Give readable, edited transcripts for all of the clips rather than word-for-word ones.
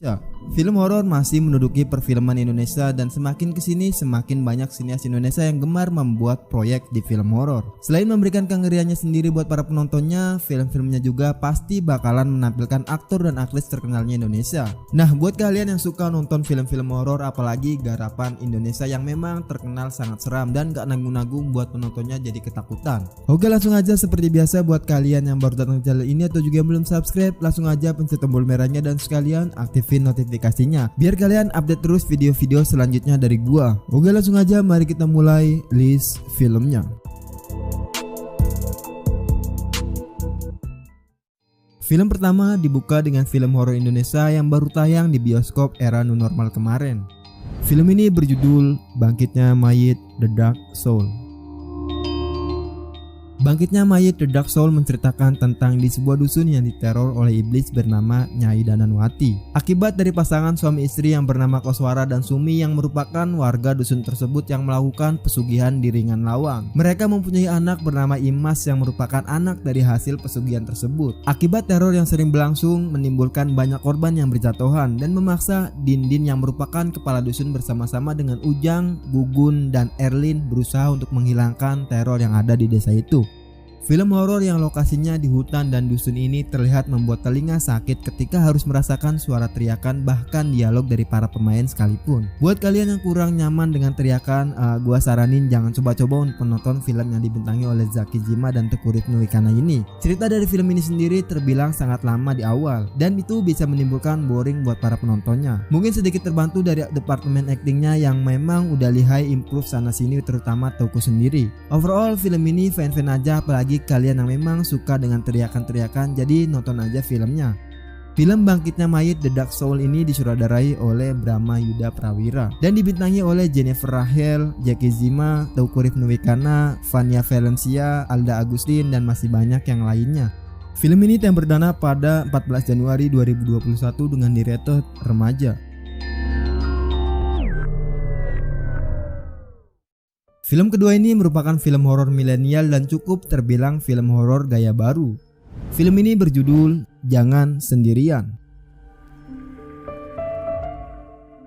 Ya, film horor masih menduduki perfilman Indonesia dan semakin kesini semakin banyak sinias Indonesia yang gemar membuat proyek di film horor. Selain memberikan kengeriannya sendiri buat para penontonnya, film-filmnya juga pasti bakalan menampilkan aktor dan aktris terkenalnya Indonesia. Nah, buat kalian yang suka nonton film-film horor apalagi garapan Indonesia yang memang terkenal sangat seram dan gak nanggung-nanggung buat penontonnya jadi ketakutan. Oke, langsung aja seperti biasa buat kalian yang baru datang ke channel ini atau juga yang belum subscribe, langsung aja pencet tombol merahnya dan sekalian aktifin notifikasinya biar kalian update terus video-video selanjutnya dari gua. Oke, langsung aja mari kita mulai list filmnya. Film pertama dibuka dengan film horor Indonesia yang baru tayang di bioskop era new normal kemarin. Film ini berjudul Bangkitnya Mayit The Dark Soul. Bangkitnya Mayit The Dark Soul menceritakan tentang di sebuah dusun yang diteror oleh iblis bernama Nyai Dananwati. Akibat dari pasangan suami istri yang bernama Koswara dan Sumi yang merupakan warga dusun tersebut yang melakukan pesugihan di Ringan Lawang. Mereka mempunyai anak bernama Imas yang merupakan anak dari hasil pesugihan tersebut. Akibat teror yang sering berlangsung menimbulkan banyak korban yang berjatuhan dan memaksa Dindin yang merupakan kepala dusun bersama-sama dengan Ujang, Gugun, dan Erlin berusaha untuk menghilangkan teror yang ada di desa itu. Film horor yang lokasinya di hutan dan dusun ini terlihat membuat telinga sakit ketika harus merasakan suara teriakan bahkan dialog dari para pemain sekalipun. Buat kalian yang kurang nyaman dengan teriakan, gua saranin jangan coba-coba untuk menonton film yang dibintangi oleh Zaki Zima dan Teuku Rizky Wikana ini. Cerita dari film ini sendiri terbilang sangat lama di awal dan itu bisa menimbulkan boring buat para penontonnya. Mungkin sedikit terbantu dari departemen aktingnya yang memang udah lihai improve sana sini terutama Teuku sendiri. Overall film ini fan-fan aja apalagi kalian yang memang suka dengan teriakan-teriakan, jadi nonton aja filmnya. Film Bangkitnya Mayit The Dark Soul ini disutradarai oleh Brahma Yuda Prawira dan dibintangi oleh Jennifer Rachel, Zaki Zima, Teuku Rizky Wikana, Vania Valencia, Alda Agustin, dan masih banyak yang lainnya. Film ini yang perdana pada 14 Januari 2021 dengan director remaja. Film kedua ini merupakan film horor milenial dan cukup terbilang film horor gaya baru. Film ini berjudul Jangan Sendirian.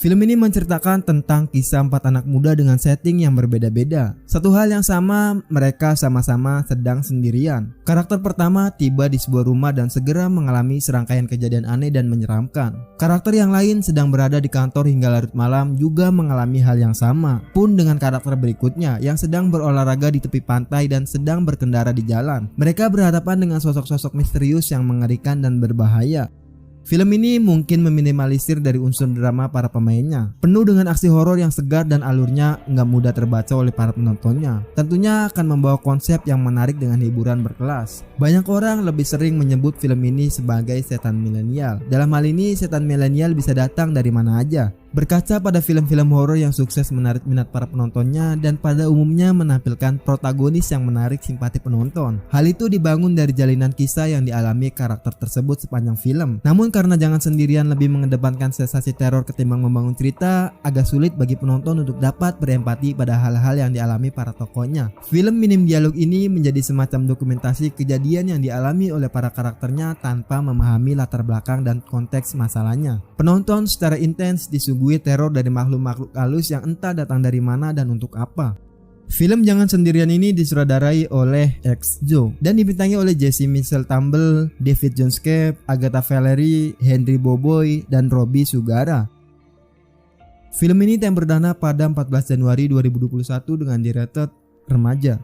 Film ini menceritakan tentang kisah 4 anak muda dengan setting yang berbeda-beda. Satu hal yang sama, mereka sama-sama sedang sendirian. Karakter pertama tiba di sebuah rumah dan segera mengalami serangkaian kejadian aneh dan menyeramkan. Karakter yang lain sedang berada di kantor hingga larut malam juga mengalami hal yang sama. Pun dengan karakter berikutnya yang sedang berolahraga di tepi pantai dan sedang berkendara di jalan. Mereka berhadapan dengan sosok-sosok misterius yang mengerikan dan berbahaya. Film ini mungkin meminimalisir dari unsur drama para pemainnya, penuh dengan aksi horor yang segar dan alurnya nggak mudah terbaca oleh para penontonnya. Tentunya akan membawa konsep yang menarik dengan hiburan berkelas. Banyak orang lebih sering menyebut film ini sebagai setan milenial. Dalam hal ini setan milenial bisa datang dari mana aja. Berkaca pada film-film horor yang sukses menarik minat para penontonnya dan pada umumnya menampilkan protagonis yang menarik simpati penonton. Hal itu dibangun dari jalinan kisah yang dialami karakter tersebut sepanjang film. Namun karena Jangan Sendirian lebih mengedepankan sensasi teror ketimbang membangun cerita, agak sulit bagi penonton untuk dapat berempati pada hal-hal yang dialami para tokohnya. Film minim dialog ini menjadi semacam dokumentasi kejadian yang dialami oleh para karakternya tanpa memahami latar belakang dan konteks masalahnya. Penonton secara intens disuguhi teror dari makhluk-makhluk halus yang entah datang dari mana dan untuk apa. Film Jangan Sendirian ini disutradarai oleh Exjo dan dibintangi oleh Jesse Michelle Tumble, David Johnskep, Agatha Valerie, Henry Boboy, dan Robby Sugara. Film ini yang perdana pada 14 Januari 2021 dengan director remaja.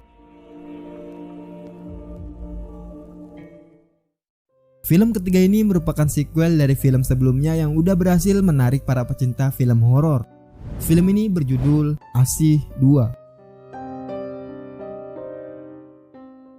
Film ketiga ini merupakan sequel dari film sebelumnya yang udah berhasil menarik para pecinta film horor. Film ini berjudul Asih 2.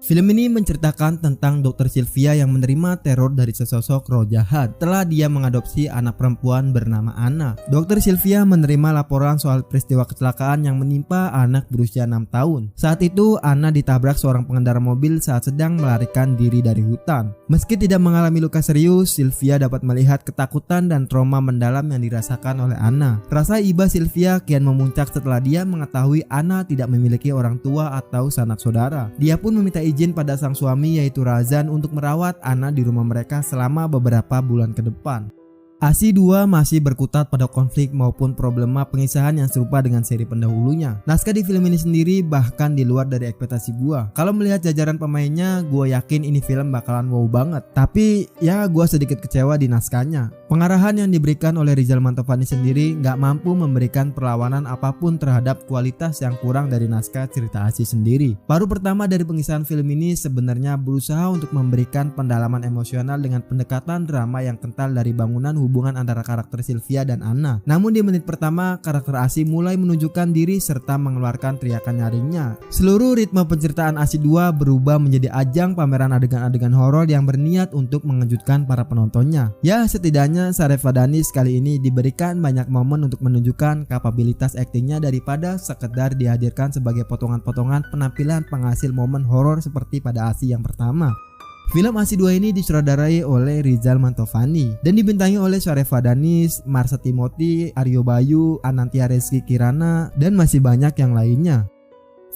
Film ini menceritakan tentang Dr. Sylvia yang menerima teror dari sesosok roh jahat setelah dia mengadopsi anak perempuan bernama Anna. Dr. Sylvia menerima laporan soal peristiwa kecelakaan yang menimpa anak berusia 6 tahun. Saat itu Anna ditabrak seorang pengendara mobil saat sedang melarikan diri dari hutan. Meski tidak mengalami luka serius, Sylvia dapat melihat ketakutan dan trauma mendalam yang dirasakan oleh Anna. Rasa iba Sylvia kian memuncak setelah dia mengetahui Anna tidak memiliki orang tua atau sanak saudara. Dia pun meminta izin pada sang suami yaitu Razan untuk merawat Anna di rumah mereka selama beberapa bulan ke depan. ASI 2 masih berkutat pada konflik maupun problema pengisahan yang serupa dengan seri pendahulunya. Naskah di film ini sendiri bahkan di luar dari ekspektasi gua. Kalau melihat jajaran pemainnya, gua yakin ini film bakalan wow banget. Tapi ya gua sedikit kecewa di naskahnya. Pengarahan yang diberikan oleh Rizal Mantovani sendiri nggak mampu memberikan perlawanan apapun terhadap kualitas yang kurang dari naskah cerita ASI sendiri. Paruh pertama dari pengisahan film ini sebenarnya berusaha untuk memberikan pendalaman emosional dengan pendekatan drama yang kental dari bangunan hubungan antara karakter Sylvia dan Anna. Namun di menit pertama, karakter ASI mulai menunjukkan diri serta mengeluarkan teriakan nyaringnya. Seluruh ritme penceritaan ASI 2 berubah menjadi ajang pameran adegan-adegan horor yang berniat untuk mengejutkan para penontonnya. Ya, setidaknya Saref Wadani kali ini diberikan banyak momen untuk menunjukkan kapabilitas aktingnya daripada sekedar dihadirkan sebagai potongan-potongan penampilan penghasil momen horor seperti pada ASI yang pertama. Film ASI 2 ini disutradarai oleh Rizal Mantovani dan dibintangi oleh Saref Wadani, Marsha Timothy, Aryo Bayu, Anantia Rizky Kirana, dan masih banyak yang lainnya.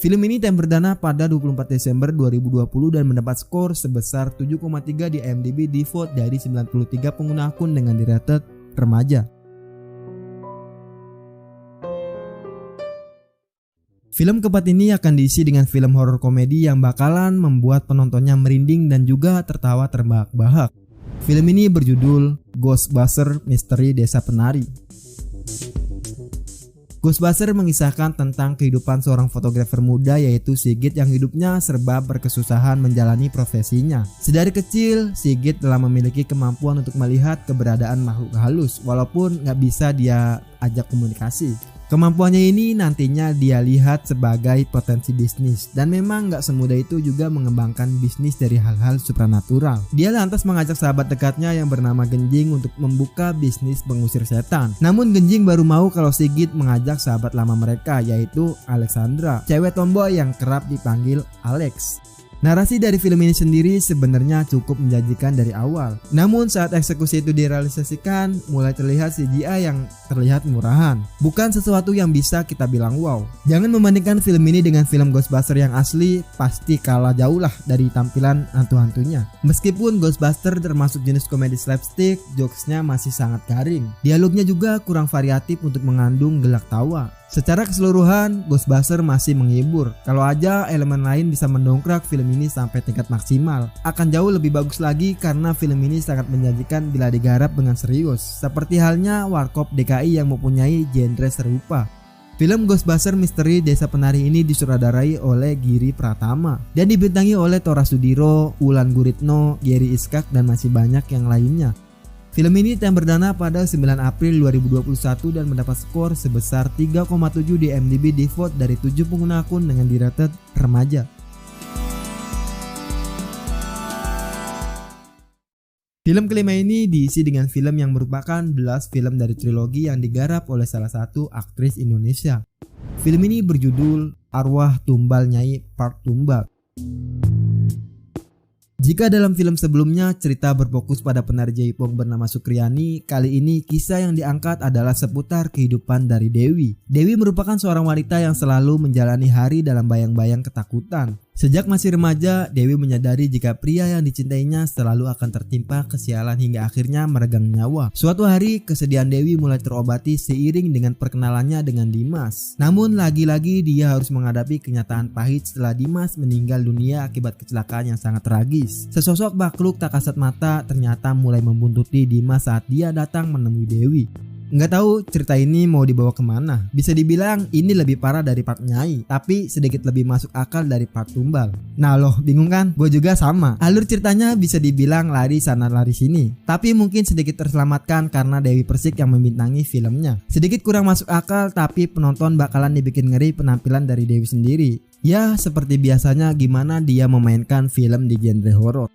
Film ini tayang perdana pada 24 Desember 2020 dan mendapat skor sebesar 7,3 di IMDb di vote dari 93 pengguna akun dengan di-rated remaja. Film keempat ini akan diisi dengan film horor komedi yang bakalan membuat penontonnya merinding dan juga tertawa terbahak-bahak. Film ini berjudul Ghostbusters Misteri Desa Penari. Ghostbusters mengisahkan tentang kehidupan seorang fotografer muda yaitu Sigit yang hidupnya serba berkesusahan menjalani profesinya. Sedari kecil, Sigit telah memiliki kemampuan untuk melihat keberadaan makhluk halus walaupun nggak bisa dia ajak komunikasi. Kemampuannya ini nantinya dia lihat sebagai potensi bisnis dan memang gak semudah itu juga mengembangkan bisnis dari hal-hal supranatural. Dia lantas mengajak sahabat dekatnya yang bernama Genjing untuk membuka bisnis pengusir setan. Namun Genjing baru mau kalau Sigit mengajak sahabat lama mereka yaitu Alexandra, cewek tomboy yang kerap dipanggil Alex. Narasi dari film ini sendiri sebenarnya cukup menjanjikan dari awal. Namun saat eksekusi itu direalisasikan, mulai terlihat CGI yang terlihat murahan. Bukan sesuatu yang bisa kita bilang wow. Jangan membandingkan film ini dengan film Ghostbusters yang asli, pasti kalah jauh lah dari tampilan hantu-hantunya. Meskipun Ghostbusters termasuk jenis komedi slapstick, jokesnya masih sangat garing. Dialognya juga kurang variatif untuk mengandung gelak tawa. Secara keseluruhan, Ghostbusters masih menghibur. Kalau aja elemen lain bisa mendongkrak film ini sampai tingkat maksimal, akan jauh lebih bagus lagi karena film ini sangat menjanjikan bila digarap dengan serius. Seperti halnya Warkop DKI yang mempunyai genre serupa. Film Ghostbusters Misteri Desa Penari ini disutradarai oleh Giri Pratama dan dibintangi oleh Tora Sudiro, Wulan Guritno, Gary Iskak, dan masih banyak yang lainnya. Film ini tayang perdana pada 9 April 2021 dan mendapat skor sebesar 3,7 di IMDb di vote dari 7 pengguna akun dengan di-rated remaja. Film kelima ini diisi dengan film yang merupakan belas film dari trilogi yang digarap oleh salah satu aktris Indonesia. Film ini berjudul Arwah Tumbal Nyai Part Tumbal. Jika dalam film sebelumnya cerita berfokus pada penari jaipong bernama Sukriani, kali ini kisah yang diangkat adalah seputar kehidupan dari Dewi. Dewi merupakan seorang wanita yang selalu menjalani hari dalam bayang-bayang ketakutan. Sejak masih remaja, Dewi menyadari jika pria yang dicintainya selalu akan tertimpa kesialan hingga akhirnya meregang nyawa. Suatu hari, kesedihan Dewi mulai terobati seiring dengan perkenalannya dengan Dimas. Namun lagi-lagi dia harus menghadapi kenyataan pahit setelah Dimas meninggal dunia akibat kecelakaan yang sangat tragis. Sesosok makhluk tak kasat mata ternyata mulai membuntuti Dimas saat dia datang menemui Dewi. Nggak tahu cerita ini mau dibawa kemana. Bisa dibilang ini lebih parah dari part Nyai, tapi sedikit lebih masuk akal dari part Tumbal. Nah loh, bingung kan? Gue juga sama. Alur ceritanya bisa dibilang lari sana lari sini, tapi mungkin sedikit terselamatkan karena Dewi Persik yang membintangi filmnya. Sedikit kurang masuk akal, tapi penonton bakalan dibikin ngeri penampilan dari Dewi sendiri. Ya seperti biasanya gimana dia memainkan film di genre horor.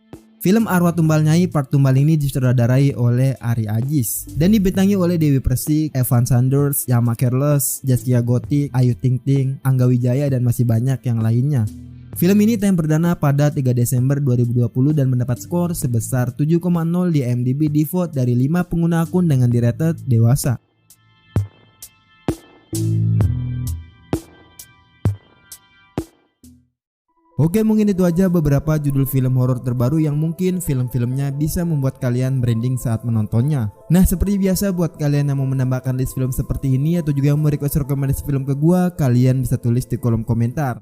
Film Arwah Tumbal Nyai Part Tumbal ini disutradarai oleh Ari Ajis dan dibintangi oleh Dewi Persik, Evan Sanders, Yama Careless, Zaskia Gotik, Ayu Ting Ting, Angga Wijaya, dan masih banyak yang lainnya. Film ini tayang perdana pada 3 Desember 2020 dan mendapat skor sebesar 7,0 di IMDb di vote dari 5 pengguna akun dengan di-rated dewasa. Oke, mungkin itu aja beberapa judul film horor terbaru yang mungkin film-filmnya bisa membuat kalian merinding saat menontonnya. Nah, seperti biasa buat kalian yang mau menambahkan list film seperti ini atau juga mau request rekomendasi film ke gua, kalian bisa tulis di kolom komentar.